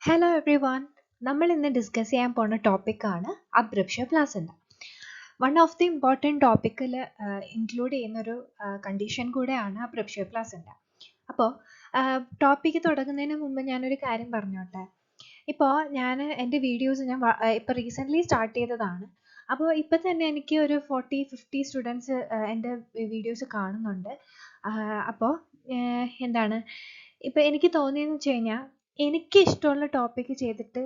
Hello every one. നമ്മൾ ഇന്ന് discuss ചെയ്യാൻ പോണ ടോപ്പിക്കാണ് abruptio placenta. One of the important ടോപ്പിക്കിൽ ഇൻക്ലൂഡ് ചെയ്യുന്നൊരു കണ്ടീഷൻ കൂടെയാണ് അബ്രപ്ഷ്യ പ്ലാസൻറ്റ. അപ്പോൾ ടോപ്പിക്ക് തുടങ്ങുന്നതിന് മുമ്പ് ഞാനൊരു കാര്യം പറഞ്ഞോട്ടെ. ഇപ്പോൾ ഞാൻ എൻ്റെ വീഡിയോസ് ഇപ്പോൾ റീസെൻ്റ്ലി സ്റ്റാർട്ട് ചെയ്തതാണ്. അപ്പോൾ ഇപ്പം തന്നെ എനിക്ക് ഒരു 40-50 സ്റ്റുഡൻസ് എൻ്റെ വീഡിയോസ് കാണുന്നുണ്ട്. അപ്പോൾ എന്താണ് ഇപ്പോൾ എനിക്ക് തോന്നിയെന്ന് വെച്ച് കഴിഞ്ഞാൽ, എനിക്ക് ഇഷ്ടമുള്ള ടോപ്പിക്ക് ചെയ്തിട്ട്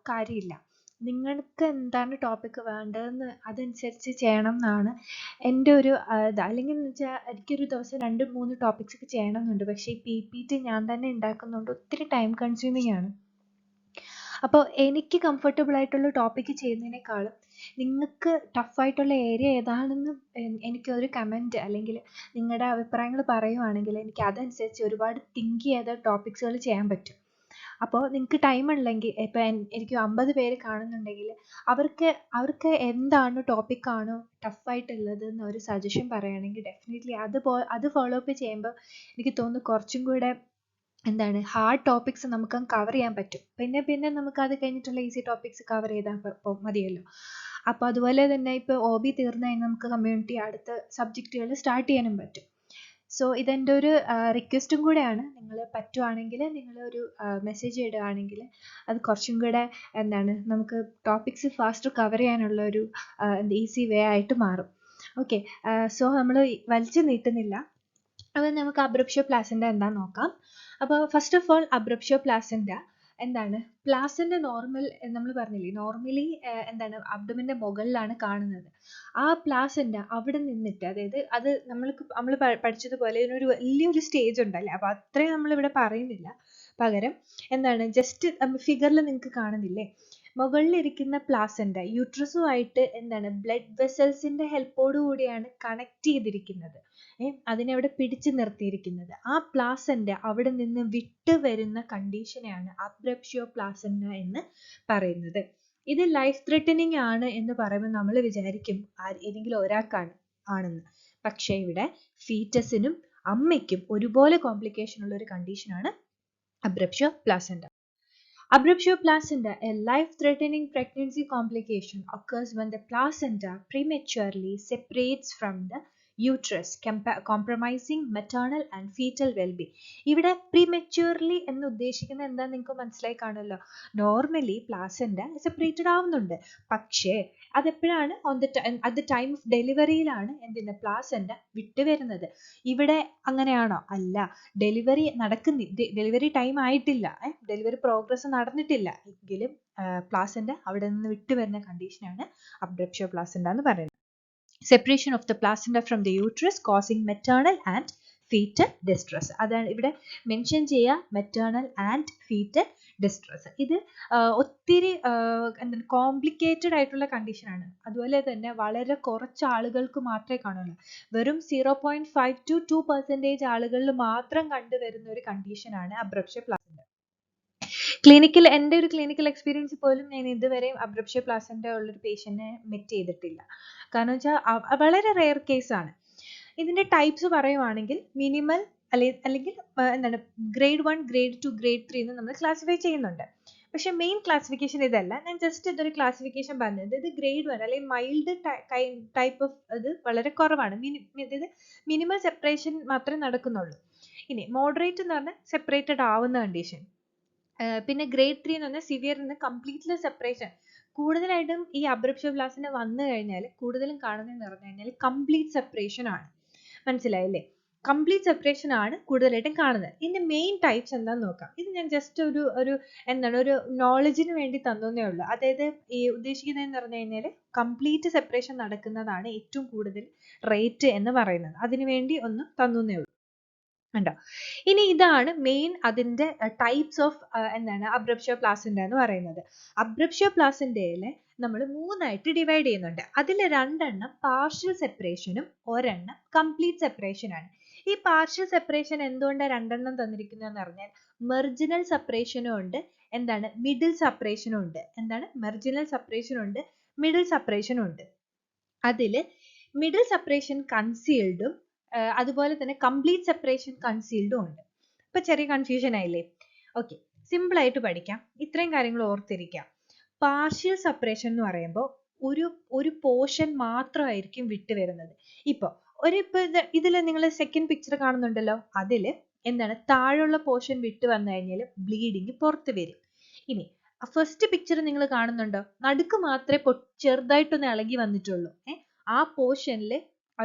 കാര്യമില്ല. നിങ്ങൾക്ക് എന്താണ് ടോപ്പിക്ക് വേണ്ടതെന്ന് അതനുസരിച്ച് ചെയ്യണം എന്നാണ് എൻ്റെ ഒരു ഇത്. അല്ലെങ്കിൽ എന്ന് വെച്ചാൽ എനിക്കൊരു ദിവസം 2-3 ടോപ്പിക്സ് ഒക്കെ ചെയ്യണം എന്നുണ്ട്. പക്ഷേ ഈ PPT ഞാൻ തന്നെ ഉണ്ടാക്കുന്നതുകൊണ്ട് ഒത്തിരി ടൈം കൺസ്യൂമിങ് ആണ്. അപ്പോൾ എനിക്ക് കംഫർട്ടബിൾ ആയിട്ടുള്ള ടോപ്പിക്ക് ചെയ്യുന്നതിനേക്കാളും നിങ്ങൾക്ക് ടഫായിട്ടുള്ള ഏരിയ ഏതാണെന്ന് എനിക്കൊരു കമൻറ്റ് അല്ലെങ്കിൽ നിങ്ങളുടെ അഭിപ്രായങ്ങൾ പറയുവാണെങ്കിൽ എനിക്ക് അതനുസരിച്ച് ഒരുപാട് തിങ്ക് ചെയ്ത ടോപ്പിക്സുകൾ ചെയ്യാൻ പറ്റും. അപ്പോൾ നിങ്ങൾക്ക് ടൈം ഉണ്ടെങ്കിൽ, ഇപ്പോൾ എനിക്ക് 50 പേര് കാണുന്നുണ്ടെങ്കിൽ അവർക്ക് എന്താണ് ടോപ്പിക്കാണോ ടഫായിട്ടുള്ളത് എന്ന് ഒരു സജഷൻ പറയുകയാണെങ്കിൽ ഡെഫിനറ്റ്ലി അത് ഫോളോ അപ്പ് ചെയ്യുമ്പോൾ എനിക്ക് തോന്നുന്നു കുറച്ചും കൂടെ ഹാർഡ് ടോപ്പിക്സ് നമുക്ക് കവർ ചെയ്യാൻ പറ്റും. പിന്നെ നമുക്ക് അത് കഴിഞ്ഞിട്ടുള്ള ഈസി ടോപ്പിക്സ് കവർ ചെയ്താൽ മതിയല്ലോ. അപ്പോൾ അതുപോലെ തന്നെ ഇപ്പോൾ OB തീർന്നു കഴിഞ്ഞാൽ നമുക്ക് കമ്മ്യൂണിറ്റി അടുത്ത സബ്ജക്റ്റുകൾ സ്റ്റാർട്ട് ചെയ്യാനും പറ്റും. സോ ഇതെൻ്റെ ഒരു റിക്വസ്റ്റും കൂടെയാണ്. നിങ്ങൾ പറ്റുവാണെങ്കിൽ നിങ്ങളൊരു മെസ്സേജ് ഇടുകയാണെങ്കിൽ അത് കുറച്ചും കൂടെ നമുക്ക് ടോപ്പിക്സ് ഫാസ്റ്റ് കവർ ചെയ്യാനുള്ള ഒരു ഈസി വേ ആയിട്ട് മാറും. ഓക്കെ, സോ നമ്മൾ വലിച്ചു നീട്ടുന്നില്ല. അപ്പോൾ നമുക്ക് അബ്രപ്ഷ്യ പ്ലാസൻറ്റ എന്താണെന്ന് നോക്കാം. അപ്പോൾ first of all അബ്രപ്ഷ്യ placenta placenta normal നമ്മൾ പറഞ്ഞില്ലേ, നോർമലി അബ്ഡമിൻ്റെ മുകളിലാണ് കാണുന്നത്. ആ പ്ലാസൻറ്റ അവിടെ നിന്നിട്ട്, അതായത് അത് നമ്മൾ പഠിച്ചതുപോലെ ഇതിനൊരു വലിയൊരു സ്റ്റേജ് ഉണ്ടല്ലേ, അപ്പോൾ അത്രയും നമ്മളിവിടെ പറയുന്നില്ല. പകരം ജസ്റ്റ് ഫിഗറിൽ നിങ്ങൾക്ക് കാണുന്നില്ലേ, മുകളിലിരിക്കുന്ന പ്ലാസൻറ്റ യൂട്രസുമായിട്ട് ബ്ലഡ് വെസൽസിൻ്റെ ഹെൽപ്പോടു കൂടിയാണ് കണക്ട് ചെയ്തിരിക്കുന്നത്. അതിനവിടെ പിടിച്ചു നിർത്തിയിരിക്കുന്നത്. ആ പ്ലാസൻറ്റ അവിടെ നിന്ന് വിട്ടു വരുന്ന കണ്ടീഷനെയാണ് അബ്രപ്ഷ്യോ പ്ലാസൻറ്റ എന്ന് പറയുന്നത്. ഇത് ലൈഫ് ത്രെട്ടനിങ് ആണ് എന്ന് പറയുമ്പോൾ നമ്മൾ വിചാരിക്കും ഏതെങ്കിലും ഒരാൾക്കാണെന്ന്. പക്ഷേ ഇവിടെ ഫീറ്റസിനും അമ്മയ്ക്കും ഒരുപോലെ കോംപ്ലിക്കേഷൻ ഉള്ള ഒരു കണ്ടീഷനാണ് abruptio placenta. Abruptio placenta, a life-threatening pregnancy complication, occurs when the placenta prematurely separates from the uterus, compromising maternal and fetal well-being. ഇവിടെ prematurely എന്ന് ഉദ്ദേശിക്കുന്നത് എന്താണെന്ന് നിങ്ങൾക്ക് മനസ്സിലായി കാണുമല്ലോ. നോർമലി പ്ലാസൻറ്റ സെപ്പറേറ്റഡ് ആവുന്നുണ്ട്, പക്ഷേ അതെപ്പോഴാണ് at the time of ഡെലിവറിയിലാണ് പ്ലാസൻറ്റ വിട്ടുവരുന്നത്. ഇവിടെ അങ്ങനെയാണോ? അല്ല. ഡെലിവറി ടൈം ആയിട്ടില്ല, ഡെലിവറി പ്രോഗ്രസ് നടന്നിട്ടില്ല എങ്കിലും പ്ലാസൻറ്റ അവിടെ നിന്ന് വിട്ടുവരുന്ന കണ്ടീഷനാണ് അബ്രപ്ഷ്യോ പ്ലാസൻറ്റ എന്ന് പറയുന്നത്. Separation of the placenta from the uterus causing maternal and fetal distress. അതാണ് ഇവിടെ മെൻഷൻ ചെയ്യുക, മെറ്റേണൽ ആൻഡ് ഫീറ്റൽ ഡിസ്ട്രസ്. ഇത് ഒത്തിരി കോംപ്ലിക്കേറ്റഡ് ആയിട്ടുള്ള കണ്ടീഷനാണ്. അതുപോലെ തന്നെ വളരെ കുറച്ച് ആളുകൾക്ക് മാത്രമേ കാണുള്ളൂ. വെറും 0.5 to 2% ആളുകളിൽ മാത്രം കണ്ടുവരുന്ന ഒരു കണ്ടീഷനാണ് അബ്രപ്ഷ്യ പ്ലാസൻറ്റ. എൻ്റെ ഒരു ക്ലിനിക്കൽ എക്സ്പീരിയൻസ് പോലും ഞാൻ ഇതുവരെയും അബ്രപ്ഷ്യ പ്ലാസൻറ്റ ഉള്ളൊരു പേഷ്യൻറ്റിനെ മെറ്റ് ചെയ്തിട്ടില്ല. കാരണം വെച്ചാൽ വളരെ റെയർ കേസാണ്. ഇതിൻ്റെ ടൈപ്സ് പറയുവാണെങ്കിൽ മിനിമൽ അല്ലെങ്കിൽ ഗ്രേഡ് 1, ഗ്രേഡ് 2, ഗ്രേഡ് 3 എന്ന് നമ്മൾ ക്ലാസിഫൈ ചെയ്യുന്നുണ്ട്. പക്ഷെ മെയിൻ ക്ലാസിഫിക്കേഷൻ ഇതല്ല. ഞാൻ ജസ്റ്റ് ഇതൊരു ക്ലാസിഫിക്കേഷൻ പറഞ്ഞത്. ഇത് ഗ്രേഡ് 1 അല്ലെങ്കിൽ മൈൽഡ് ടൈപ്പ് ഓഫ് ഇത് വളരെ കുറവാണ്. ഇത് മിനിമൽ സെപ്പറേഷൻ മാത്രമേ നടക്കുന്നുള്ളൂ. ഇനി മോഡറേറ്റ് എന്ന് പറഞ്ഞാൽ സെപ്പറേറ്റഡ് ആവുന്ന കണ്ടീഷൻ. പിന്നെ ഗ്രേഡ് 3 എന്ന് പറഞ്ഞാൽ സിവിയർ എന്ന് കംപ്ലീറ്റ്ലി സെപ്പറേഷൻ. കൂടുതലായിട്ടും ഈ അബ്രപ്ഷ്യോ പ്ലാസൻറ്റ വന്നു കഴിഞ്ഞാൽ കൂടുതലും കാണുന്നതെന്ന് പറഞ്ഞു കഴിഞ്ഞാൽ കംപ്ലീറ്റ് സെപ്പറേഷൻ ആണ്. മനസ്സിലായില്ലേ? കംപ്ലീറ്റ് സെപ്പറേഷൻ ആണ് കൂടുതലായിട്ടും കാണുന്നത്. ഇതിന്റെ മെയിൻ ടൈപ്സ് എന്താണെന്ന് നോക്കാം. ഇത് ഞാൻ ജസ്റ്റ് ഒരു നോളജിന് വേണ്ടി തന്നേ ഉള്ളൂ. അതായത് ഈ ഉദ്ദേശിക്കുന്നതെന്ന് പറഞ്ഞു കഴിഞ്ഞാൽ കംപ്ലീറ്റ് സെപ്പറേഷൻ നടക്കുന്നതാണ് ഏറ്റവും കൂടുതൽ റേറ്റ് എന്ന് പറയുന്നത്. അതിനു വേണ്ടി ഒന്ന് തന്നേ ഉള്ളൂ. ഉണ്ടോ? ഇനി ഇതാണ് മെയിൻ അതിൻ്റെ ടൈപ്സ് ഓഫ് അബ്രപ്ഷ്യോ പ്ലാസൻറ്റ എന്ന് പറയുന്നത്. അബ്രപ്ഷ്യോ പ്ലാസൻറ്റയിലെ നമ്മൾ 3ആയിട്ട് ഡിവൈഡ് ചെയ്യുന്നുണ്ട്. അതിൽ 2 പാർഷ്യൽ സെപ്പറേഷനും 1 കംപ്ലീറ്റ് സെപ്പറേഷനാണ്. ഈ പാർഷ്യൽ സെപ്പറേഷൻ എന്തുകൊണ്ടാണ് 2 തന്നിരിക്കുന്നതെന്ന് പറഞ്ഞാൽ മെർജിനൽ സെപ്പറേഷനും ഉണ്ട്, മിഡിൽ സെപ്പറേഷനും ഉണ്ട്. മെർജിനൽ സെപ്പറേഷനും ഉണ്ട്, മിഡിൽ സെപ്പറേഷനും ഉണ്ട്. അതിൽ മിഡിൽ സെപ്പറേഷൻ കൺസീൽഡും അതുപോലെ തന്നെ കംപ്ലീറ്റ് സെപ്പറേഷൻ കൺസീൽഡും ഉണ്ട്. ഇപ്പൊ ചെറിയ കൺഫ്യൂഷൻ ആയില്ലേ? ഓക്കെ, സിമ്പിൾ ആയിട്ട് പഠിക്കാം. ഇത്രയും കാര്യങ്ങൾ ഓർത്തിരിക്കാം. പാർഷ്യൽ സെപ്പറേഷൻ എന്ന് പറയുമ്പോൾ ഒരു പോർഷൻ മാത്രമായിരിക്കും വിട്ട് വരുന്നത്. ഇപ്പൊ ഇതിൽ നിങ്ങൾ സെക്കൻഡ് പിക്ചർ കാണുന്നുണ്ടല്ലോ, അതിൽ എന്താണ് താഴെയുള്ള പോർഷൻ വിട്ട് വന്നു കഴിഞ്ഞാൽ ബ്ലീഡിങ് പുറത്ത് വരും. ഇനി ഫസ്റ്റ് പിക്ചർ നിങ്ങൾ കാണുന്നുണ്ടോ, നടുക്ക് മാത്രമേ ചെറുതായിട്ടൊന്ന് ഇളകി വന്നിട്ടുള്ളൂ. ആ പോർഷനിൽ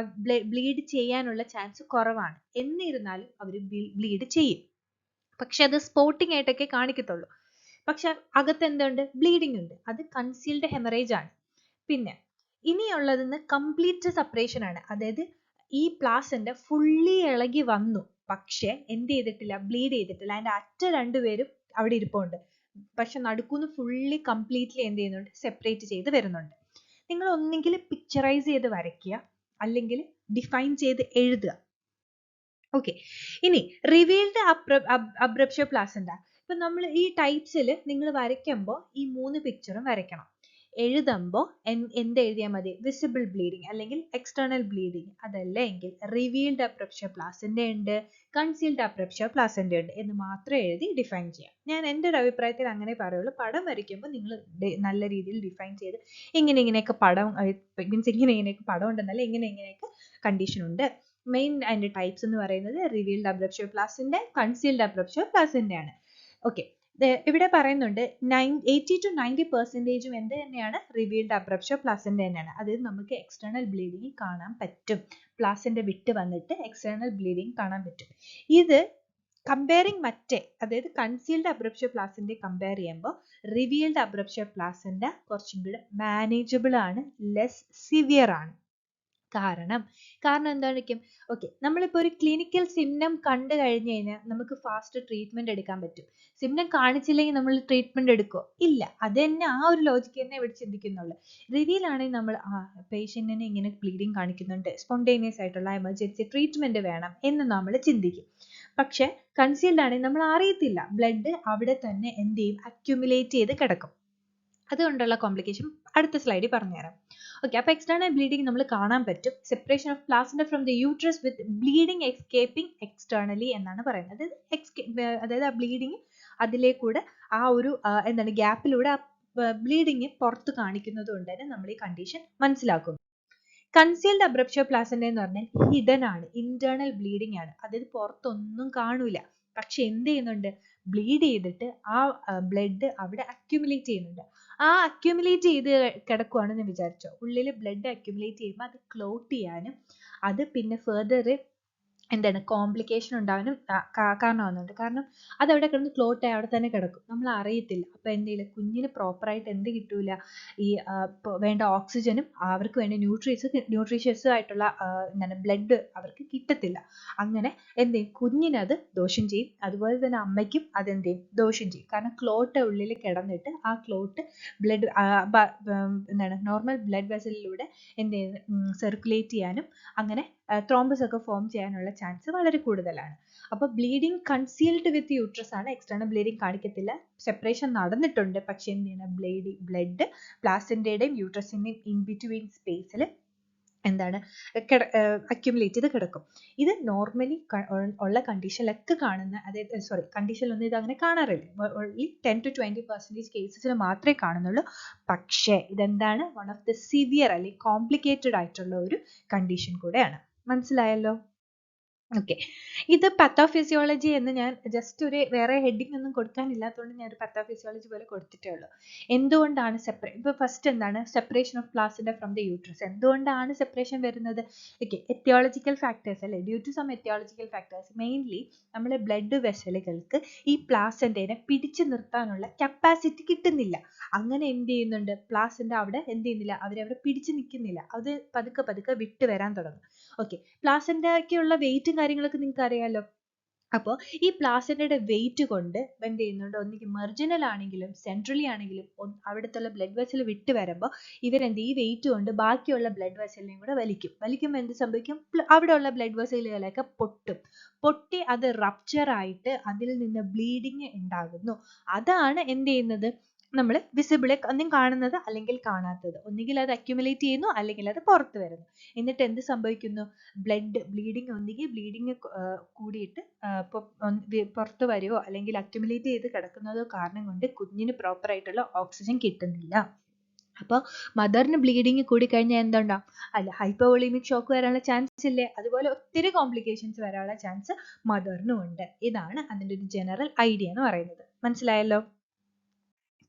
ബ്ലീഡ് ചെയ്യാനുള്ള ചാൻസ് കുറവാണ്. എന്നിരുന്നാലും അവർ ബ്ലീഡ് ചെയ്യും. പക്ഷെ അത് സ്പോട്ടിംഗ് ആയിട്ടൊക്കെ കാണിക്കത്തുള്ളൂ. പക്ഷെ അകത്ത് എന്തുണ്ട്, ബ്ലീഡിംഗ് ഉണ്ട്. അത് കൺസീൽഡ് ഹെമറേജ് ആണ്. പിന്നെ ഇനിയുള്ളതെന്ന് കംപ്ലീറ്റ് സെപ്പറേഷൻ ആണ്. അതായത് ഈ പ്ലാസന്റ ഫുള്ളി ഇളകി വന്നു, പക്ഷെ എന്ത് ചെയ്തിട്ടില്ല, ബ്ലീഡ് ചെയ്തിട്ടില്ല. അതിന്റെ അറ്റ രണ്ടുപേരും അവിടെ ഇരിപ്പുണ്ട്. പക്ഷെ നടുക്കുന്ന് ഫുള്ളി കംപ്ലീറ്റ്ലി എന്ത് ചെയ്യുന്നുണ്ട്, സെപ്പറേറ്റ് ചെയ്ത് വരുന്നുണ്ട്. നിങ്ങൾ ഒന്നെങ്കിൽ പിക്ചറൈസ് ചെയ്ത് വരയ്ക്കുക, അല്ലെങ്കിൽ ഡിഫൈൻ ചെയ്ത് എഴുതുക. ഓക്കെ. ഇനി റിവീൽഡ് അബ്രപ്ഷൻ പ്ലാസന്റ. ഇപ്പൊ നമ്മൾ ഈ ടൈപ്സിൽ നിങ്ങൾ വരയ്ക്കുമ്പോൾ ഈ 3 പിക്ചറും വരയ്ക്കണം. എഴുതുമ്പോൾ എന്ത് എഴുതിയാൽ മതി, വിസിബിൾ ബ്ലീഡിങ് അല്ലെങ്കിൽ എക്സ്റ്റേണൽ ബ്ലീഡിങ്. അതല്ല എങ്കിൽ റിവീൽഡ് അബ്രപ്ഷൻ പ്ലാസന്റ ഉണ്ട്, കൺസീൽഡ് അബ്രപ്ഷൻ പ്ലാസന്റ ഉണ്ട് എന്ന് മാത്രം എഴുതി ഡിഫൈൻ ചെയ്യാം. ഞാൻ എൻ്റെ ഒരു അഭിപ്രായത്തിൽ അങ്ങനെ പറയുള്ളൂ. പടം വരയ്ക്കുമ്പോൾ നിങ്ങൾ നല്ല രീതിയിൽ ഡിഫൈൻ ചെയ്ത് ഇങ്ങനെയൊക്കെ പടം മീൻസ് ഇങ്ങനെയൊക്കെ പടം ഉണ്ടെന്നല്ല, ഇങ്ങനെയൊക്കെ കണ്ടീഷൻ ഉണ്ട്. മെയിൻ അതിന്റെ ടൈപ്സ് എന്ന് പറയുന്നത് revealed abruption placenta, concealed abruption placenta ആണ്. ഓക്കെ. ഇവിടെ പറയുന്നുണ്ട് 80 to 90% എന്ത് തന്നെയാണ്, റിവീൽഡ് അബ്രപ്ഷൻ പ്ലാസന്റ തന്നെയാണ്. അതായത് നമുക്ക് എക്സ്റ്റേണൽ ബ്ലീഡിങ് കാണാൻ പറ്റും. പ്ലാസന്റ വിട്ട് വന്നിട്ട് എക്സ്റ്റേണൽ ബ്ലീഡിങ് കാണാൻ പറ്റും. ഇത് കമ്പയറിങ് അതായത് കൺസീൽഡ് അബ്രപ്ഷൻ പ്ലാസന്റ കമ്പയർ ചെയ്യുമ്പോൾ റിവീൽഡ് അബ്രപ്ഷൻ പ്ലാസന്റ കുറച്ചും കൂടെ മാനേജബിൾ ആണ്, ലെസ് സിവിയർ ആണ്. കാരണം എന്തായിരിക്കും, ഓക്കെ, നമ്മളിപ്പോ ഒരു ക്ലിനിക്കൽ സിംറ്റം കണ്ടു കഴിഞ്ഞു കഴിഞ്ഞാൽ നമുക്ക് ഫാസ്റ്റ് ട്രീറ്റ്മെന്റ് എടുക്കാൻ പറ്റും. സിംറ്റം കാണിച്ചില്ലെങ്കിൽ നമ്മൾ ട്രീറ്റ്മെന്റ് എടുക്കോ, ഇല്ല. അത് തന്നെ, ആ ഒരു ലോജിക്ക് തന്നെ ഇവിടെ ചിന്തിക്കുന്നുള്ളൂ. റിവീൽ ആണെങ്കിൽ നമ്മൾ പേഷ്യന്റിനെ ഇങ്ങനെ ബ്ലീഡിങ് കാണിക്കുന്നുണ്ട്, സ്പോണ്ടേനിയസ് ആയിട്ടുള്ള എമർജൻസി ട്രീറ്റ്മെന്റ് വേണം എന്ന് നമ്മൾ ചിന്തിക്കും. പക്ഷെ കൺസീൽഡ് ആണെങ്കിൽ നമ്മൾ അറിയത്തില്ല, ബ്ലഡ് അവിടെ തന്നെ എന്ത് ചെയ്യും, അക്യുമുലേറ്റ് ചെയ്ത് കിടക്കും. അതുകൊണ്ടുള്ള കോംപ്ലിക്കേഷൻ അടുത്ത സ്ലൈഡിൽ പറഞ്ഞുതരാം. ഓക്കെ. അപ്പോൾ എക്സ്റ്റേണൽ ബ്ലീഡിങ് നമ്മൾ കാണാൻ പറ്റും. Separation of placenta from the uterus with bleeding escaping externally എന്നാണ് പറയുന്നത്. അതായത് ആ ബ്ലീഡിങ് അതിലേക്കൂടെ ആ ഒരു എന്താണ് ഗ്യാപ്പിലൂടെ ബ്ലീഡിങ് പുറത്ത് കാണിക്കുന്നത് കൊണ്ട് തന്നെ നമ്മൾ ഈ കണ്ടീഷൻ മനസ്സിലാക്കുന്നു. കൺസീൽഡ് അബ്രപ്ഷൻ പ്ലാസന്റ എന്ന് പറഞ്ഞാൽ ഹിഡൻ ആണ്, ഇന്റേണൽ ബ്ലീഡിങ് ആണ്. അതായത് പുറത്തൊന്നും കാണൂല, പക്ഷെ എന്ത് ചെയ്യുന്നുണ്ട്, ബ്ലീഡ് ചെയ്തിട്ട് ആ ബ്ലഡ് അവിടെ അക്യുമുലേറ്റ് ചെയ്യുന്നുണ്ട്. ആ അക്യുമുലേറ്റ് ചെയ്ത് കിടക്കുവാണെന്ന് വിചാരിച്ചോ, ഉള്ളിൽ ബ്ലഡ് അക്യുമുലേറ്റ് ചെയ്യുമ്പോൾ അത് ക്ലോട്ട് ചെയ്യാനും അത് പിന്നെ ഫെർദർ എന്താണ് കോംപ്ലിക്കേഷൻ ഉണ്ടാകാനും കാരണമാകുന്നുണ്ട്. കാരണം അതവിടെ കിടന്ന് ക്ലോട്ട് ആയി അവിടെ തന്നെ കിടക്കും, നമ്മൾ അറിയത്തില്ല. അപ്പോൾ എന്ത് ചെയ്യില്ല, കുഞ്ഞിന് പ്രോപ്പറായിട്ട് എന്ത് കിട്ടൂല, ഈ വേണ്ട ഓക്സിജനും അവർക്ക് വേണ്ട ന്യൂട്രീഷ്യസ് ആയിട്ടുള്ള എന്താണ് ബ്ലഡ് അവർക്ക് കിട്ടത്തില്ല. അങ്ങനെ എന്ത് ചെയ്യും, കുഞ്ഞിനത് ദോഷം ചെയ്യും. അതുപോലെ തന്നെ അമ്മയ്ക്കും അതെന്ത് ചെയ്യും, ദോഷം ചെയ്യും. കാരണം ക്ലോട്ട് ഉള്ളിൽ കിടന്നിട്ട് ആ ക്ലോട്ട് ബ്ലഡ് എന്താണ് നോർമൽ ബ്ലഡ് വെസലിലൂടെ എന്ത് ചെയ്യുന്നു, സർക്കുലേറ്റ് ചെയ്യാനും അങ്ങനെ ത്രോംബസ് ഒക്കെ ഫോം ചെയ്യാനുള്ള ചാൻസ് വളരെ കൂടുതലാണ്. അപ്പോൾ ബ്ലീഡിങ് കൺസീൽഡ് വിത്ത് യൂട്രസ് ആണ്, എക്സ്റ്റേണൽ ബ്ലീഡിങ് കാണിക്കത്തില്ല. സെപ്പറേഷൻ നടന്നിട്ടുണ്ട്, പക്ഷെ എന്ത് ചെയ്യണം, ബ്ലഡ് പ്ലാസന്റയുടെയും യൂട്രസിന്റെയും ഇൻ ബിറ്റ്വീൻ സ്പേസിൽ എന്താണ് അക്യുമുലേറ്റ് ചെയ്ത് കിടക്കും. ഇത് നോർമലി ഉള്ള കണ്ടീഷനിലൊക്കെ കാണുന്ന, അതായത് കണ്ടീഷനിലൊന്നും ഇത് അങ്ങനെ കാണാറില്ല. ഓൺലി 10 to 20% കേസസിൽ മാത്രമേ കാണുന്നുള്ളൂ. പക്ഷേ ഇതെന്താണ്, വൺ ഓഫ് ദ സിവിയർ അല്ലെങ്കിൽ കോംപ്ലിക്കേറ്റഡ് ആയിട്ടുള്ള ഒരു കണ്ടീഷൻ കൂടെയാണ്. മനസ്സിലായല്ലോ? ഓക്കെ. ഇത് പത്തോഫിസിയോളജി എന്ന് ഞാൻ ജസ്റ്റ് ഒരു വേറെ ഹെഡിങ് ഒന്നും കൊടുക്കാനില്ലാത്തതുകൊണ്ട് ഞാൻ ഒരു പത്തോഫിസിയോളജി പോലെ കൊടുത്തിട്ടേ ഉള്ളൂ. എന്തുകൊണ്ടാണ് ഇപ്പോൾ ഫസ്റ്റ് എന്താണ്, separation of placenta from the uterus. എന്തുകൊണ്ടാണ് സെപ്പറേഷൻ വരുന്നത്? ഓക്കെ, എത്തിയോളജിക്കൽ ഫാക്ടേഴ്സ് അല്ലേ, due to some etiological factors. Mainly നമ്മളെ ബ്ലഡ് വെസലുകൾക്ക് ഈ പ്ലാസന്റേനെ പിടിച്ചു നിർത്താനുള്ള കപ്പാസിറ്റി കിട്ടുന്നില്ല. അങ്ങനെ എന്ത് ചെയ്യുന്നുണ്ട്, പ്ലാസന്റ അവിടെ എന്ത് ചെയ്യുന്നില്ല, അവരവിടെ പിടിച്ചു നിൽക്കുന്നില്ല, അത് പതുക്കെ വിട്ട് വരാൻ തുടങ്ങും. ഓക്കെ, പ്ലാസന്റയ്ക്കുള്ള വെയിറ്റും കാര്യങ്ങളൊക്കെ നിങ്ങൾക്ക് അറിയാലോ. അപ്പോൾ ഈ പ്ലാസന്റയുടെ വെയിറ്റ് കൊണ്ട് എന്ത് ചെയ്യുന്നുണ്ട്, ഒന്നുകിൽ മെർജിനൽ ആണെങ്കിലും സെൻട്രലി ആണെങ്കിലും അവിടുത്തെ ബ്ലഡ് വെസൽ വിട്ട് വരുമ്പോൾ ഇവരെന്ത്, ഈ വെയിറ്റ് കൊണ്ട് ബാക്കിയുള്ള ബ്ലഡ് വെസലിനെയും കൂടെ വലിക്കുമ്പോൾ എന്ത് സംഭവിക്കും, അവിടെയുള്ള ബ്ലഡ് വെസലുകളൊക്കെ പൊട്ടി അത് റപ്ചർ ആയിട്ട് അതിൽ നിന്ന് ബ്ലീഡിങ് ഉണ്ടാകുന്നു. അതാണ് എന്ത് ചെയ്യുന്നത്, നമ്മൾ വിസിബിൾ ഒന്നും കാണുന്നത് അല്ലെങ്കിൽ കാണാത്തത്, ഒന്നുകിൽ അത് അക്യുമുലേറ്റ് ചെയ്യുന്നു അല്ലെങ്കിൽ അത് പുറത്ത് വരുന്നു. എന്നിട്ട് എന്ത് സംഭവിക്കുന്നു? ബ്ലീഡിങ് ഒന്നുകിൽ ബ്ലീഡിങ് കൂടിയിട്ട് പുറത്ത് വരുവോ അല്ലെങ്കിൽ അക്യുമുലേറ്റ് ചെയ്ത് കിടക്കുന്നതോ കാരണം കൊണ്ട് കുഞ്ഞിന് പ്രോപ്പർ ആയിട്ടുള്ള ഓക്സിജൻ കിട്ടുന്നില്ല. അപ്പോൾ മദറിന് ബ്ലീഡിങ് കൂടി കഴിഞ്ഞാൽ എന്തുണ്ടാവും? അല്ല, ഹൈപ്പോവോളീമിക് ഷോക്ക് വരാനുള്ള ചാൻസ് ഇല്ലേ? അതുപോലെ ഒത്തിരി കോംപ്ലിക്കേഷൻസ് വരാനുള്ള ചാൻസ് മദറിനും ഉണ്ട്. ഇതാണ് അതിൻ്റെ ഒരു ജനറൽ ഐഡിയ എന്ന് പറയുന്നത്. മനസ്സിലായല്ലോ?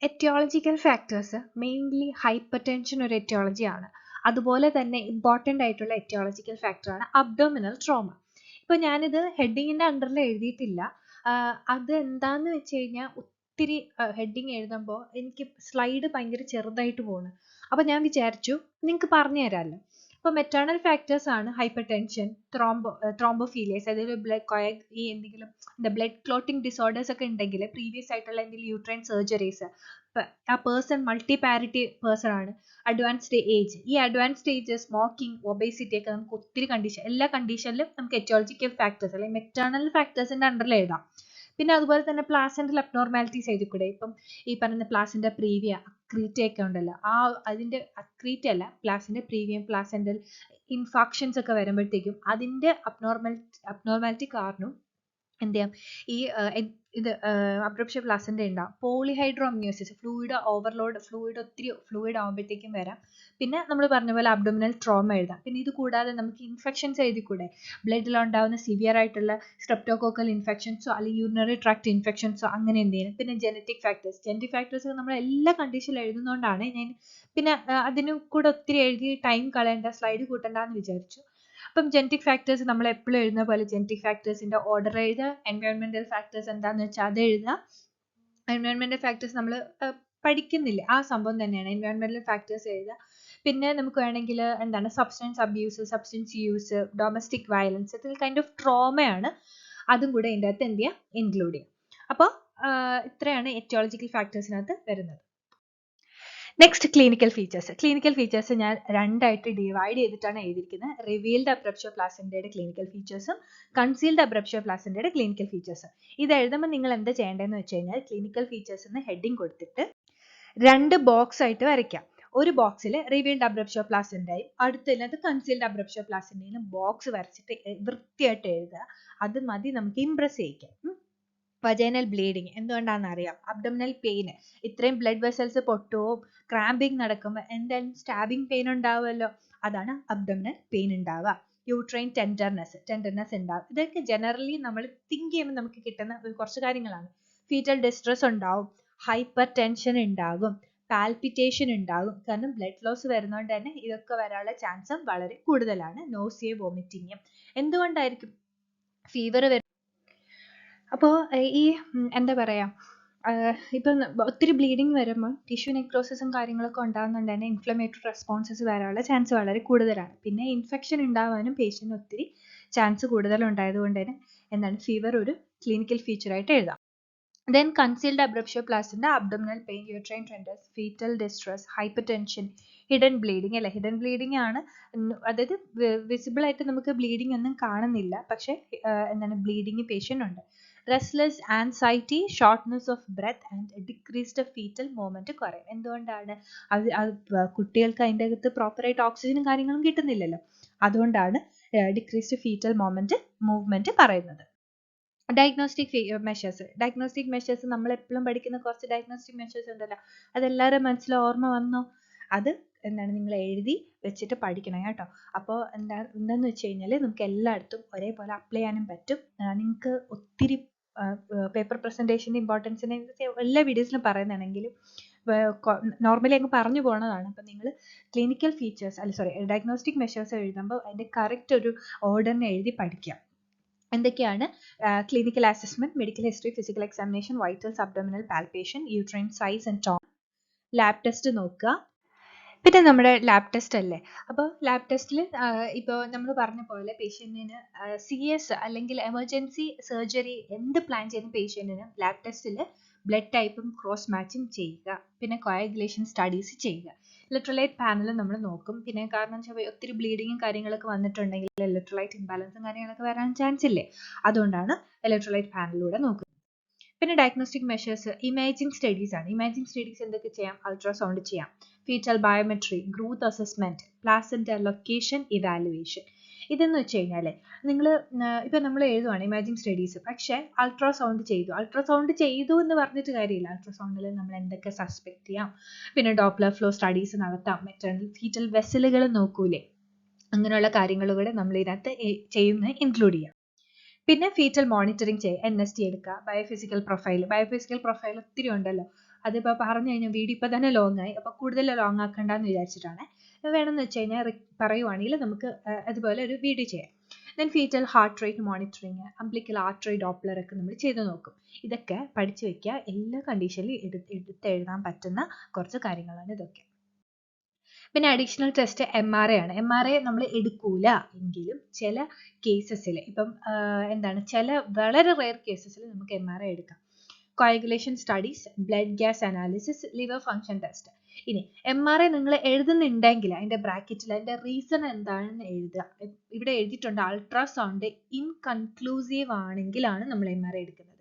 Etiological factors mainly hyper tension ഒരു എറ്റിയോളജി ആണ്. അതുപോലെ തന്നെ ഇമ്പോർട്ടൻ്റ് ആയിട്ടുള്ള എറ്റിയോളജിക്കൽ ഫാക്ടറാണ് അബ്ഡോമിനൽ ട്രോമ. ഇപ്പോൾ ഞാനിത് ഹെഡിങ്ങിൻ്റെ അണ്ടറിൽ എഴുതിയിട്ടില്ല. അത് എന്താന്ന് വെച്ച് കഴിഞ്ഞാൽ ഒത്തിരി ഹെഡിങ് എഴുതുമ്പോൾ എനിക്ക് സ്ലൈഡ് ഭയങ്കര ചെറുതായിട്ട് പോകുന്നു. അപ്പോൾ ഞാൻ വിചാരിച്ചു നിങ്ങൾക്ക് പറഞ്ഞു തരാമല്ലോ. ഇപ്പോൾ മെറ്റേണൽ ഫാക്ടേഴ്സ് ആണ് ഹൈപ്പർ ടെൻഷൻ, ത്രോംബോഫീലിയസ്, അതായത് ഈ എന്തെങ്കിലും ബ്ലഡ് ക്ലോട്ടിംഗ് ഡിസോർഡേഴ്സ് ഒക്കെ ഉണ്ടെങ്കിൽ, പ്രീവിയസ് ആയിട്ടുള്ള എന്തെങ്കിലും യൂട്രൈൻ സർജറീസ്, ആ പേഴ്സൺ മൾട്ടി പാരിറ്റി പേഴ്സൺ ആണ്, അഡ്വാൻസ്ഡ് ഏജ്, ഈ അഡ്വാൻസ്ഡ് ഏജ്, സ്മോക്കിംഗ്, ഒബേസിറ്റി ഒക്കെ നമുക്ക് ഒത്തിരി കണ്ടീഷൻ, എല്ലാ കണ്ടീഷനിലും നമുക്ക് എറ്റിയോളജിക്കൽ ഫാക്ടേഴ്സ് അല്ലെങ്കിൽ മെറ്റേണൽ ഫാക്ടേഴ്സിന്റെ അണ്ടറിൽ എഴുതാം. പിന്നെ അതുപോലെ തന്നെ പ്ലാസെന്റൽ അബ്നോർമാലിറ്റീസ് എഴുതിക്കൂടെ? ഇപ്പം ഈ പറയുന്ന പ്ലാസെന്റ പ്രീവിയ, അക്രീറ്റ ഒക്കെ ഉണ്ടല്ലോ, അതിന്റെ അക്രീറ്റ അല്ല, പ്ലാസെന്റ പ്രീവിയം, പ്ലാസെന്റൽ ഇൻഫാക്ഷൻസ് ഒക്കെ വരുമ്പോഴത്തേക്കും അതിന്റെ അബ്നോർമാലിറ്റി കാരണം എന്ത് ചെയ്യാം? ഈ അബ്രപ്ഷൻ പ്ലാസെന്റ ഉണ്ടാവും. പോളിഹൈഡ്രോമിയോസിസ്, ഒത്തിരി ഫ്ലൂയിഡ് ആകുമ്പോഴത്തേക്കും വരാം. പിന്നെ നമ്മൾ പറഞ്ഞ പോലെ അബ്ഡോമിനൽ ട്രോമ എഴുതാം. പിന്നെ ഇത് കൂടാതെ നമുക്ക് ഇൻഫെക്ഷൻസ് എഴുതിക്കൂടെ? ബ്ലഡിൽ ഉണ്ടാകുന്ന സിവിയർ ആയിട്ടുള്ള സ്ട്രെപ്റ്റോകോക്കൽ ഇൻഫെക്ഷൻസോ അല്ലെങ്കിൽ യൂറിനറി ട്രാക്ട് ഇൻഫെക്ഷൻസോ അങ്ങനെ എന്തെങ്കിലും. പിന്നെ ജനറ്റിക് ഫാക്ടേഴ്സ് നമ്മൾ എല്ലാ കണ്ടീഷനിലും എഴുതുന്നതുകൊണ്ടാണ് ഞാൻ പിന്നെ അതിന് കൂടെ ഒത്തിരി എഴുതി ടൈം കളയേണ്ട, സ്ലൈഡ് കൂട്ടണ്ടെന്ന് വിചാരിച്ചു. അപ്പം ജനറ്റിക് ഫാക്ടേഴ്സ് നമ്മൾ എപ്പോഴും എഴുതുന്ന പോലെ ജനറ്റിക് ഫാക്ടേഴ്സിന്റെ ഓർഡർ എഴുതുക. എൻവയോൺമെന്റൽ ഫാക്ടേഴ്സ് എന്താണെന്ന് വെച്ചാൽ അത് എഴുതുക. എൻവയോൺമെന്റൽ ഫാക്ടേഴ്സ് നമ്മൾ പഠിക്കുന്നില്ല, ആ സംഭവം തന്നെയാണ് എൻവയോൺമെന്റൽ ഫാക്ടേഴ്സ് എഴുതുക. പിന്നെ നമുക്ക് വേണമെങ്കിൽ എന്താണ് substance abuse, substance use, domestic violence, ഇതിൽ കൈൻഡ് ഓഫ് ട്രോമയാണ്, അതും കൂടെ ഇതിൻ്റെ അകത്ത് എന്ത് ചെയ്യുക? ഇൻക്ലൂഡ് ചെയ്യുക. അപ്പോൾ ഇത്രയാണ് എറ്റിയോളജിക്കൽ ഫാക്ടേഴ്സിനകത്ത് വരുന്നത്. Next clinical features. Clinical features ഞാൻ രണ്ടായിട്ട് ഡിവൈഡ് ചെയ്തിട്ടാണ് എഴുതിയിരിക്കുന്നത്. റിവീൽഡ് അബ്രപ്ഷൻ പ്ലാസെന്റയുടെ ക്ലിനിക്കൽ ഫീച്ചേഴ്സും കൺസീൽഡ് അബ്രപ്ഷൻ പ്ലാസെന്റയുടെ ക്ലിനിക്കൽ ഫീച്ചേഴ്സും. ഇത് എഴുതുമ്പോൾ നിങ്ങൾ എന്താ ചെയ്യേണ്ടതെന്ന് വെച്ച് കഴിഞ്ഞാൽ ക്ലിനിക്കൽ ഫീച്ചേഴ്സ് എന്ന് ഹെഡിങ് കൊടുത്തിട്ട് 2 ബോക്സ് ആയിട്ട് വരയ്ക്കാം. ഒരു ബോക്സിൽ റിവീൽഡ് അബ്രപ്ഷൻ പ്ലാസെന്റയും അടുത്തതിനകത്ത് കൺസീൽഡ് അബ്രപ്ഷൻ പ്ലാസെന്റയും ബോക്സ് വരച്ചിട്ട് വൃത്തിയായിട്ട് എഴുതുക. അത് മതി നമുക്ക് ഇംപ്രസ് ചെയ്യിക്കാം. വജൈനൽ ബ്ലീഡിങ് എന്തുകൊണ്ടാണെന്ന് അറിയാം. അബ്ഡോമിനൽ പെയിന്, ഇത്രയും ബ്ലഡ് വെസൽസ് പൊട്ടുവോ, ക്രാമ്പിങ് നടക്കുമ്പോൾ എന്തായാലും സ്റ്റാബിങ് പെയിൻ ഉണ്ടാവുമല്ലോ, അതാണ് അബ്ഡോമിനൽ പെയിൻ ഉണ്ടാവുക. യൂട്രൈൻ ടെൻഡർനെസ് ഉണ്ടാവും. ഇതൊക്കെ ജനറലി നമ്മൾ തിങ്ക് ചെയ്യുമ്പോൾ നമുക്ക് കിട്ടുന്ന കുറച്ച് കാര്യങ്ങളാണ്. ഫീറ്റൽ ഡിസ്ട്രസ് ഉണ്ടാവും, ഹൈപ്പർ ടെൻഷൻ ഉണ്ടാകും, പാൽപിറ്റേഷൻ ഉണ്ടാകും. കാരണം ബ്ലഡ് ലോസ് വരുന്നതുകൊണ്ട് തന്നെ ഇതൊക്കെ വരാനുള്ള ചാൻസും വളരെ കൂടുതലാണ്. Nausea, vomiting. എന്തുകൊണ്ടായിരിക്കും? ഫീവർ വരും. അപ്പോൾ ഈ എന്താ പറയുക, ഇപ്പം ഒത്തിരി ബ്ലീഡിങ് വരുമ്പോൾ ടിഷ്യൂ നെക്രോസിസും കാര്യങ്ങളൊക്കെ ഉണ്ടാകുന്നുണ്ട് തന്നെ ഇൻഫ്ലമേറ്ററി റെസ്പോൺസസ് വരാനുള്ള ചാൻസ് വളരെ കൂടുതലാണ്. പിന്നെ ഇൻഫെക്ഷൻ ഉണ്ടാവാനും പേഷ്യൻറ്റിന് ഒത്തിരി ചാൻസ് കൂടുതലുണ്ടായതുകൊണ്ട് തന്നെ എന്താണ് ഫീവർ ഒരു ക്ലിനിക്കൽ ഫീച്ചറായിട്ട് എഴുതാം. Then concealed abruption placenta, abdominal pain, uterine tenderness, fetal distress, hypertension, hidden bleeding അല്ലേ? ഹിഡൻ ബ്ലീഡിങ് ആണ്, അതായത് വിസിബിൾ ആയിട്ട് നമുക്ക് ബ്ലീഡിങ് ഒന്നും കാണുന്നില്ല, പക്ഷെ എന്താണ് ബ്ലീഡിങ് പേഷ്യൻ്റ് ഉണ്ട്. Restless anxiety, shortness of breath and decreased fetal movement കുറയും. എന്തുകൊണ്ടാണ്? കുട്ടികൾക്ക് അതിൻ്റെ അകത്ത് പ്രോപ്പറായിട്ട് ഓക്സിജനും കാര്യങ്ങളും കിട്ടുന്നില്ലല്ലോ, അതുകൊണ്ടാണ് ഡിക്രീസ്ഡ് ഫീറ്റൽ മൂവ്മെന്റ് പറയുന്നത്. ഡയഗ്നോസ്റ്റിക് മെഷേഴ്സ് നമ്മൾ എപ്പോഴും പഠിക്കുന്ന കുറച്ച് ഡയഗ്നോസ്റ്റിക് മെഷേഴ്സ് ഉണ്ടല്ലോ, അതെല്ലാവരും മനസ്സിൽ ഓർമ്മ വന്നോ? അത് എന്താണ് നിങ്ങൾ എഴുതി വെച്ചിട്ട് പഠിക്കണം കേട്ടോ. അപ്പോൾ എന്താന്ന് വെച്ച് കഴിഞ്ഞാൽ നമുക്ക് എല്ലായിടത്തും ഒരേപോലെ അപ്ലൈ ചെയ്യാനും പറ്റും. നിങ്ങൾക്ക് ഒത്തിരി പേപ്പർ പ്രസൻറ്റേഷൻ്റെ ഇമ്പോർട്ടൻസിനെ എല്ലാ വീഡിയോസിലും പറയുന്നതാണെങ്കിലും നോർമലി അങ്ങ് പറഞ്ഞു പോകുന്നതാണ്. അപ്പം നിങ്ങൾ ക്ലിനിക്കൽ ഫീച്ചേഴ്സ് ഡയഗ്നോസ്റ്റിക് മെഷേഴ്സ് എഴുതുമ്പോൾ അതിൻ്റെ കറക്റ്റ് ഒരു ഓർഡറിനെ എഴുതി പഠിക്കുക. എന്തൊക്കെയാണ്? Clinical assessment, medical history, physical examination, vitals, abdominal palpation, uterine size and tone, lab test നോക്കുക. പിന്നെ നമ്മുടെ ലാബ് ടെസ്റ്റ് അല്ലേ, അപ്പോൾ ലാബ് ടെസ്റ്റിൽ ഇപ്പോൾ നമ്മൾ പറഞ്ഞ പോലെ പേഷ്യൻറ്റിന് CS അല്ലെങ്കിൽ എമർജൻസി സർജറി എന്ത് പ്ലാൻ ചെയ്യുന്ന പേഷ്യൻറ്റിന് ലാബ് ടെസ്റ്റിൽ ബ്ലഡ് ടൈപ്പും ക്രോസ് മാച്ചിങ് ചെയ്യുക. പിന്നെ കോയാഗുലേഷൻ സ്റ്റഡീസ് ചെയ്യുക. ഇലക്ട്രോലൈറ്റ് പാനൽ നമ്മൾ നോക്കും. പിന്നെ കാരണം ഒത്തിരി ബ്ലീഡിങ്ങും കാര്യങ്ങളൊക്കെ വന്നിട്ടുണ്ടെങ്കിൽ ഇലക്ട്രോലൈറ്റ് ഇംബാലൻസും കാര്യങ്ങളൊക്കെ വരാൻ ചാൻസ് ഇല്ലേ, അതുകൊണ്ടാണ് ഇലക്ട്രോലൈറ്റ് പാനലിലൂടെ നോക്കുന്നത്. പിന്നെ ഡയഗ്നോസ്റ്റിക് മെഷേഴ്സ് ഇമേജിംഗ് സ്റ്റഡീസ് ആണ്. ഇമേജിംഗ് സ്റ്റഡീസ് എന്തൊക്കെ ചെയ്യാം? അൾട്രാസൗണ്ട് ചെയ്യാം, fetal biometry, growth assessment, placenta location evaluation. ഇതെന്ന് വെച്ച് കഴിഞ്ഞാൽ നിങ്ങൾ ഇപ്പം നമ്മൾ എഴുതുവാണ് ഇമാജിംഗ് സ്റ്റഡീസ്, പക്ഷേ അൾട്രാസൗണ്ട് ചെയ്തു എന്ന് പറഞ്ഞിട്ട് കാര്യമില്ല. അൾട്രാസൗണ്ടിൽ നമ്മൾ എന്തൊക്കെ സസ്പെക്ട് ചെയ്യാം, പിന്നെ ഡോപ്ലർ ഫ്ലോ സ്റ്റഡീസ് നടത്താം, മെറ്റേണൽ ഫീറ്റൽ വെസലുകൾ നോക്കൂലേ, അങ്ങനെയുള്ള കാര്യങ്ങൾ കൂടെ നമ്മൾ ഇതിനകത്ത് ചെയ്യുന്നത് ഇൻക്ലൂഡ് ചെയ്യാം. പിന്നെ ഫീറ്റൽ മോണിറ്ററിങ് ചെയ്യുക, NST എടുക്കുക, ബയോഫിസിക്കൽ പ്രൊഫൈൽ ഒത്തിരി ഉണ്ടല്ലോ. അതിപ്പോൾ പറഞ്ഞു കഴിഞ്ഞാൽ വീഡിയോ ഇപ്പോൾ തന്നെ ലോങ് ആയി, അപ്പോൾ കൂടുതൽ ലോങ് ആക്കണ്ടെന്ന് വിചാരിച്ചിട്ടാണ്. വേണമെന്ന് വെച്ച് കഴിഞ്ഞാൽ പറയുവാണെങ്കിൽ നമുക്ക് അതുപോലെ ഒരു വീഡിയോ ചെയ്യാം. Then fetal heart rate monitoring, umbilical artery Doppler ഒക്കെ നമ്മൾ ചെയ്ത് നോക്കും. ഇതൊക്കെ പഠിച്ചു വെക്കുക. എല്ലാ കണ്ടീഷനിലും എടുത്തെഴുതാൻ പറ്റുന്ന കുറച്ച് കാര്യങ്ങളാണ് ഇതൊക്കെ. പിന്നെ അഡീഷണൽ ടെസ്റ്റ് MRI ആണ്. MRI നമ്മൾ എടുക്കൂല എങ്കിലും ചില കേസസിൽ, ഇപ്പം ചില വളരെ റെയർ കേസസിൽ നമുക്ക് MRI എടുക്കാം. Coagulation studies, blood gas analysis, liver function test. ഇനി MRI നിങ്ങൾ എഴുതുന്നുണ്ടെങ്കിൽ അതിന്റെ ബ്രാക്കറ്റിൽ അതിന്റെ റീസൺ എന്താണെന്ന് എഴുതുക. ഇവിടെ എഴുതിയിട്ടുണ്ട് അൾട്രാസൗണ്ട് ഇൻകൺക്ലൂസീവ് ആണെങ്കിലാണ് നമ്മൾ MRI എടുക്കുന്നത്.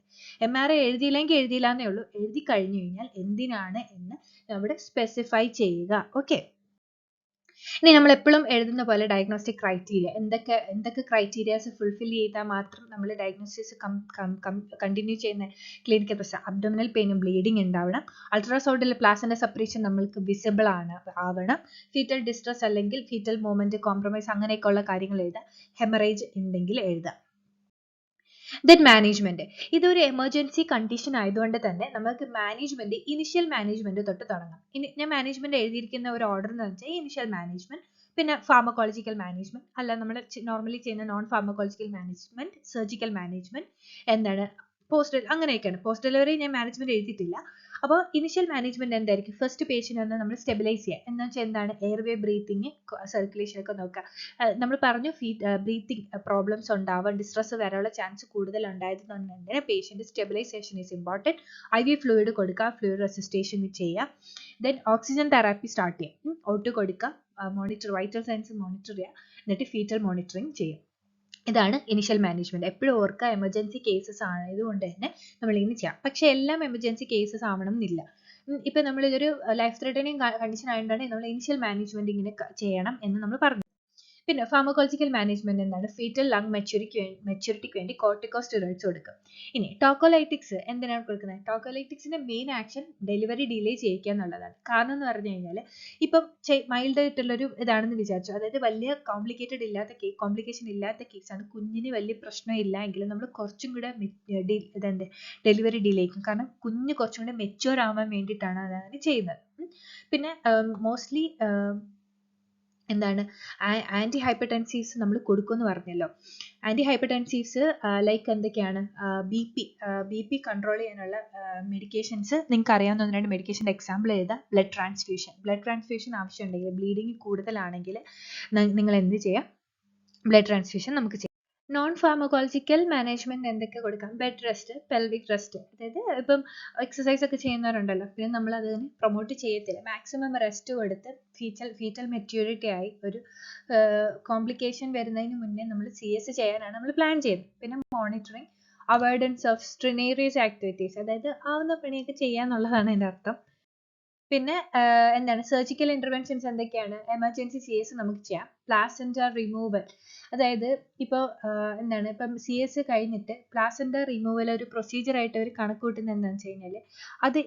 MRI എഴുതിയില്ലെങ്കിൽ എഴുതിയില്ല എന്നേ ഉള്ളൂ. എഴുതി കഴിഞ്ഞു കഴിഞ്ഞാൽ എന്തിനാണ് എന്ന് അവിടെ സ്പെസിഫൈ ചെയ്യുക. ഓക്കെ. ഇനി നമ്മൾ എപ്പോഴും എഴുതുന്ന പോലെ ഡയഗ്നോസ്റ്റിക് ക്രൈറ്റീരിയ എന്തൊക്കെ ക്രൈറ്റീരിയാസ് ഫുൾഫിൽ ചെയ്താൽ മാത്രം നമ്മൾ ഡയഗ്നോസിസ് കണ്ടിന്യൂ ചെയ്യുന്ന ക്ലിനിക്കൽ പ്രശ്നം. അബ്ഡോമിനൽ പെയിനും ബ്ലീഡിങ് ഉണ്ടാവണം. അൾട്രാസൗണ്ടിൽ പ്ലാസന്റ സെപ്പറേഷൻ നമ്മൾക്ക് വിസിബിൾ ആവണം. ഫീറ്റൽ ഡിസ്ട്രസ് അല്ലെങ്കിൽ ഫീറ്റൽ മൂവ്മെന്റ് കോംപ്രമൈസ് അങ്ങനെയൊക്കെയുള്ള കാര്യങ്ങൾ എഴുതാം. ഹെമറേജ് ഉണ്ടെങ്കിൽ എഴുതാം. Then management. ഇതൊരു എമർജൻസി കണ്ടീഷൻ ആയതുകൊണ്ട് തന്നെ നമുക്ക് ഇനിഷ്യൽ മാനേജ്മെന്റ് തൊട്ട് തുടങ്ങാം. ഞാൻ മാനേജ്മെന്റ് എഴുതിയിരിക്കുന്ന ഒരു ഓർഡർ എന്ന് വെച്ചാൽ ഇനിഷ്യൽ മാനേജ്മെന്റ്, പിന്നെ ഫാർമക്കോളജിക്കൽ മാനേജ്മെന്റ്, അല്ല നമ്മൾ നോർമലി ചെയ്യുന്ന non pharmacological management, surgical management, post അങ്ങനെയൊക്കെയാണ്. പോസ്റ്റ് ഡെലിവറി ഞാൻ മാനേജ്മെന്റ് എഴുതിയിട്ടില്ല. അപ്പോൾ ഇനിഷ്യൽ മാനേജ്മെന്റ് എന്തായിരിക്കും? ഫസ്റ്റ് പേഷ്യന്റ് ഒന്ന് നമ്മൾ സ്റ്റെബിലൈസ് ചെയ്യുക. എന്ന് വെച്ചാൽ എന്താണ്? എയർവേ, ബ്രീത്തിങ്, സർക്കുലേഷൻ ഒക്കെ നോക്കുക. നമ്മൾ പറഞ്ഞു ബ്രീത്തിങ് പ്രോബ്ലംസ് ഉണ്ടാവാൻ, ഡിസ്ട്രസ് വരാനുള്ള ചാൻസ് കൂടുതൽ ഉണ്ടായതുകൊണ്ടുതന്നെ patient stabilisation is important. IV fluid കൊടുക്കുക, ഫ്ലൂയിഡ് റെസിസ്റ്റേഷൻ ചെയ്യുക. ദെൻ ഓക്സിജൻ തെറാപ്പി സ്റ്റാർട്ട് ചെയ്യാം. O2 കൊടുക്കുക, മോണിറ്റർ വൈറ്റൽ സൈൻസ് മോണിറ്റർ ചെയ്യുക, എന്നിട്ട് ഫീറ്റൽ മോണിറ്ററിങ് ചെയ്യുക. ഇതാണ് ഇനിഷ്യൽ മാനേജ്മെന്റ്. എപ്പോഴും ഓർക്കുക, എമർജൻസി കേസസ് ആയതുകൊണ്ട് തന്നെ നമ്മൾ ഇങ്ങനെ ചെയ്യാം. പക്ഷെ എല്ലാം എമർജൻസി കേസസ് ആവണം എന്നില്ല. ഇപ്പൊ നമ്മൾ ഇതൊരു ലൈഫ് ത്രെറ്റനിങ് കണ്ടീഷൻ ആയതുകൊണ്ടാണ് നമ്മൾ ഇനിഷ്യൽ മാനേജ്മെന്റ് ഇങ്ങനെ ചെയ്യണം എന്ന് നമ്മൾ പറഞ്ഞു. പിന്നെ ഫാർമക്കോളജിക്കൽ മാനേജ്മെന്റ് എന്താണ്? ഫീറ്റൽ ലങ് മെച്യൂരിറ്റിക്ക് വേണ്ടി കോർട്ടിക്കോസ്റ്റെറോയിഡ്സ് കൊടുക്കും. ഇനി ടോക്കോലൈറ്റിക്സ് എന്തിനാണ് കൊടുക്കുന്നത്? ടോക്കോലൈറ്റിക്സിന്റെ മെയിൻ ആക്ഷൻ ഡെലിവറി ഡിലേ ചെയ്യിക്കുക എന്നുള്ളതാണ്. കാരണം എന്ന് പറഞ്ഞു കഴിഞ്ഞാൽ ഇപ്പം മൈൽഡ് ആയിട്ടുള്ളൊരു ഇതാണെന്ന് വിചാരിച്ചു, അതായത് വലിയ കോംപ്ലിക്കേഷൻ ഇല്ലാത്ത കേസാണ്, കുഞ്ഞിന് വലിയ പ്രശ്നം ഇല്ല എങ്കിലും നമ്മൾ കുറച്ചും കൂടെ ഡെലിവറി ഡിലേ ചെയ്യും. കാരണം കുഞ്ഞ് കുറച്ചും കൂടെ മെച്യൂർ ആവാൻ വേണ്ടിയിട്ടാണ് അതാണ് ചെയ്യുന്നത്. പിന്നെ മോസ്റ്റ്ലി ആന്റി ഹൈപ്പർടെൻസീവ്സ് നമ്മൾ കൊടുക്കുമെന്ന് പറഞ്ഞല്ലോ. ആന്റി ഹൈപ്പർടെൻസീവ്സ് ലൈക്ക് എന്തൊക്കെയാണ്? ബി പി കൺട്രോൾ ചെയ്യാനുള്ള മെഡിക്കേഷൻസ് നിങ്ങൾക്ക് അറിയാവുന്ന 1-2 മെഡിക്കേഷൻ്റെ എക്സാമ്പിൾ എഴുതാം. ബ്ലഡ് ട്രാൻസ്ഫ്യൂഷൻ ആവശ്യമുണ്ടെങ്കിൽ, ബ്ലീഡിങ് കൂടുതലാണെങ്കിൽ നിങ്ങൾ എന്ത് ചെയ്യാം? ബ്ലഡ് ട്രാൻസ്ഫ്യൂഷൻ നമുക്ക് ചെയ്യാം. നോൺ ഫാർമക്കോളജിക്കൽ മാനേജ്മെന്റ് എന്തൊക്കെ കൊടുക്കാം? ബെഡ് റെസ്റ്റ്, പെൽവിക് റെസ്റ്റ്, അതായത് ഇപ്പം എക്സസൈസ് ഒക്കെ ചെയ്യുന്നവരുണ്ടല്ലോ, പിന്നെ നമ്മൾ അതിന് പ്രൊമോട്ട് ചെയ്യത്തില്ല. മാക്സിമം റെസ്റ്റ് കൊടുത്ത് ഫീറ്റൽ മെച്യൂരിറ്റി ആയി ഒരു കോംപ്ലിക്കേഷൻ വരുന്നതിന് മുന്നേ നമ്മൾ CS ചെയ്യാനാണ് നമ്മൾ പ്ലാൻ ചെയ്യുന്നത്. പിന്നെ മോണിറ്ററിങ്, അവോയ്ഡൻസ് ഓഫ് സ്ട്രെനേറിയസ് ആക്ടിവിറ്റീസ്, അതായത് ആവുന്ന പണിയൊക്കെ ചെയ്യാന്നുള്ളതാണ് എൻ്റെ അർത്ഥം. പിന്നെ സർജിക്കൽ ഇന്റർവെൻഷൻസ് എന്തൊക്കെയാണ്? എമർജൻസി CS നമുക്ക് ചെയ്യാം. പ്ലാസന്റ റിമൂവൽ, അതായത് ഇപ്പോൾ ഇപ്പം CS കഴിഞ്ഞിട്ട് പ്ലാസന്റ റിമൂവൽ ഒരു പ്രൊസീജിയർ ആയിട്ട് അവർ കണക്ക് കൂട്ടുന്നത് എന്താണെന്ന് വെച്ച് കഴിഞ്ഞാൽ അത്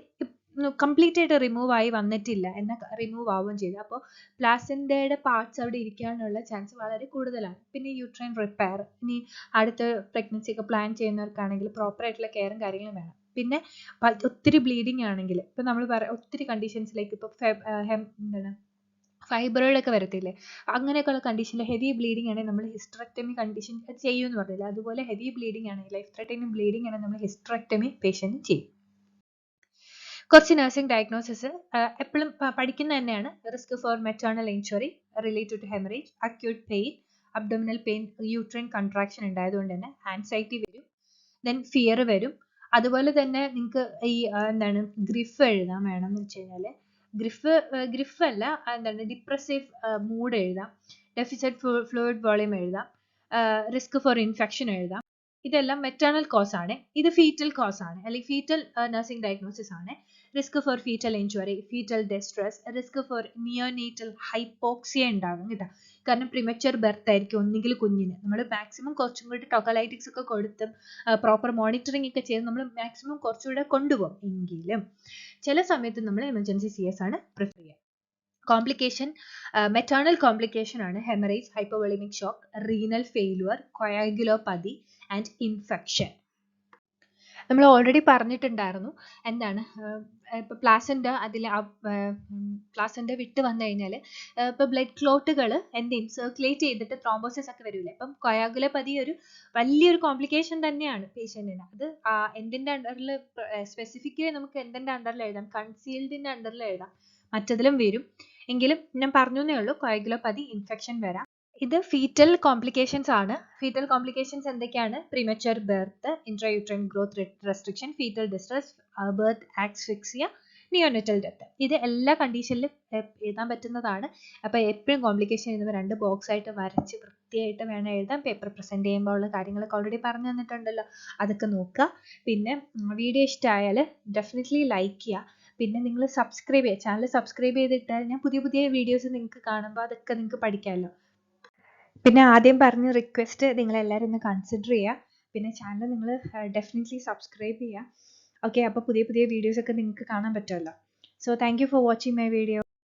കംപ്ലീറ്റ് ആയിട്ട് റിമൂവ് ആയി വന്നിട്ടില്ല എന്നാൽ റിമൂവ് ആവുകയും ചെയ്തു. അപ്പോൾ പ്ലാസന്റയുടെ പാർട്സ് അവിടെ ഇരിക്കാനുള്ള ചാൻസ് വളരെ കൂടുതലാണ്. പിന്നെ യൂട്രൈൻ റിപ്പയർ, ഇനി അടുത്ത പ്രഗ്നൻസി ഒക്കെ പ്ലാൻ ചെയ്യുന്നവർക്കാണെങ്കിൽ പ്രോപ്പർ ആയിട്ടുള്ള കെയറും കാര്യങ്ങളും വേണം. പിന്നെ ഒത്തിരി ബ്ലീഡിങ് ആണെങ്കിൽ ഇപ്പം നമ്മൾ ഒത്തിരി കണ്ടീഷൻസിലേക്ക് ഇപ്പോൾ ഫൈബ്രോയിഡ് ഒക്കെ വരത്തില്ലേ, അങ്ങനെയൊക്കെയുള്ള കണ്ടീഷനിൽ ഹെവി ബ്ലീഡിങ് ആണെങ്കിൽ നമ്മൾ ഹിസ്റ്ററക്ടമി കണ്ടീഷൻ ചെയ്യുമെന്ന് പറഞ്ഞില്ല, അതുപോലെ ഹെവി ബ്ലീഡിങ് ആണെങ്കിൽ, ലൈഫ് ത്രെറ്റനിങ് ബ്ലീഡിങ് ആണെങ്കിൽ നമ്മൾ ഹിസ്റ്ററക്ടമി പേഷ്യന്റ് ചെയ്യും. കുറച്ച് നഴ്സിംഗ് ഡയഗ്നോസിസ് എപ്പോഴും പഠിക്കുന്ന തന്നെയാണ്. Risk for maternal injury related to haemorrhage, acute pain, abdominal pain, uterine contraction ഉണ്ടായതുകൊണ്ട് തന്നെ ആൻസൈറ്റി വരും, ദെൻ ഫിയർ വരും. അതുപോലെ തന്നെ നിങ്ങൾക്ക് ഈ ഗ്രിഫ് എഴുതാൻ വേണമെന്ന് വെച്ച് കഴിഞ്ഞാൽ ഗ്രിഫ് അല്ല, ഡിപ്രസീവ് മൂഡ് എഴുതാം, ഡെഫിസിറ്റ് ഫ്ലൂയിഡ് വോളിയം എഴുതാം, റിസ്ക് ഫോർ ഇൻഫെക്ഷൻ എഴുതാം. ഇതെല്ലാം മെറ്റേണൽ കോസ് ആണ്. ഇത് ഫീറ്റൽ കോസ് ആണ്, അല്ലെങ്കിൽ ഫീറ്റൽ നഴ്സിംഗ് ഡയഗ്നോസിസ് ആണ്. Risk for fetal injury, fetal distress, risk for neonatal hypoxia ഉണ്ടാകും കേട്ടോ. കാരണം പ്രിമച്വർ ബർത്ത് ആയിരിക്കും ഒന്നുകിൽ കുഞ്ഞിന്. നമ്മൾ മാക്സിമം കുറച്ചും കൂടി ടൊക്കലൈറ്റിക്സ് ഒക്കെ കൊടുത്തും പ്രോപ്പർ മോണിറ്ററിംഗ് ഒക്കെ ചെയ്ത് നമ്മൾ മാക്സിമം കുറച്ചുകൂടെ കൊണ്ടുപോകും. എങ്കിലും ചില സമയത്ത് നമ്മൾ എമർജൻസി CS ആണ് പ്രിഫർ ചെയ്യുക. കോംപ്ലിക്കേഷൻ, മെറ്റേണൽ കോംപ്ലിക്കേഷൻ ആണ് haemorrhage, hypovolaemic shock, renal failure, coagulopathy and infection. നമ്മൾ ഓൾറെഡി പറഞ്ഞിട്ടുണ്ടായിരുന്നു എന്താണ് ഇപ്പോൾ പ്ലാസൻ്റ വിട്ട് വന്നു കഴിഞ്ഞാൽ ഇപ്പോൾ ബ്ലഡ് ക്ലോട്ടുകൾ എന്തെയും സർക്കുലേറ്റ് ചെയ്തിട്ട് ത്രോംബോസിസ് ഒക്കെ വരില്ലേ. അപ്പം കൊയാഗുലോപ്പതി ഒരു വലിയൊരു കോംപ്ലിക്കേഷൻ തന്നെയാണ് പേഷ്യൻറ്റിന്. അത് എന്തിൻ്റെ അണ്ടറിൽ സ്പെസിഫിക്കലി നമുക്ക് എന്തിൻ്റെ അണ്ടറിൽ എഴുതാം, കൺസീൽഡിൻ്റെ അണ്ടറിൽ എഴുതാം, മറ്റതിലും വരും. എങ്കിലും ഞാൻ പറഞ്ഞു എന്നേ ഉള്ളൂ, കൊയാഗുലോപ്പതി ഇൻഫെക്ഷൻ വരാം. ഇത് ഫീറ്റൽ കോംപ്ലിക്കേഷൻസ് ആണ്. ഫീറ്റൽ കോംപ്ലിക്കേഷൻസ് എന്തൊക്കെയാണ്? Premature birth, intrauterine growth restriction, fetal distress, birth asphyxia, neonatal death. ഇത് എല്ലാ കണ്ടീഷനിലും എഴുതാൻ പറ്റുന്നതാണ്. അപ്പോൾ എപ്പോഴും കോംപ്ലിക്കേഷൻ എഴുതുമ്പോൾ 2 ബോക്സ് ആയിട്ട് വരച്ച് വൃത്തിയായിട്ട് വേണം എഴുതാൻ. പേപ്പർ പ്രസൻറ്റ് ചെയ്യുമ്പോൾ ഉള്ള കാര്യങ്ങളൊക്കെ ഓൾറെഡി പറഞ്ഞു തന്നിട്ടുണ്ടല്ലോ, അതൊക്കെ നോക്കുക. പിന്നെ വീഡിയോ ഇഷ്ടമായാൽ ഡെഫിനറ്റ്ലി ലൈക്ക് ചെയ്യുക. പിന്നെ നിങ്ങൾ സബ്സ്ക്രൈബ് ചെയ്യുക, ചാനൽ സബ്സ്ക്രൈബ് ചെയ്തിട്ടാൽ ഞാൻ പുതിയ പുതിയ വീഡിയോസ് നിങ്ങൾക്ക് കാണുമ്പോൾ അതൊക്കെ നിങ്ങൾക്ക് പഠിക്കാമല്ലോ. പിന്നെ ആദ്യം പറഞ്ഞ റിക്വസ്റ്റ് നിങ്ങളെല്ലാവരും ഒന്ന് കൺസിഡർ ചെയ്യുക. പിന്നെ ചാനൽ നിങ്ങൾ ഡെഫിനറ്റ്ലി സബ്സ്ക്രൈബ് ചെയ്യുക. ഓക്കെ, അപ്പോൾ പുതിയ പുതിയ വീഡിയോസ് ഒക്കെ നിങ്ങൾക്ക് കാണാൻ പറ്റുമല്ലോ. So thank you for watching my video.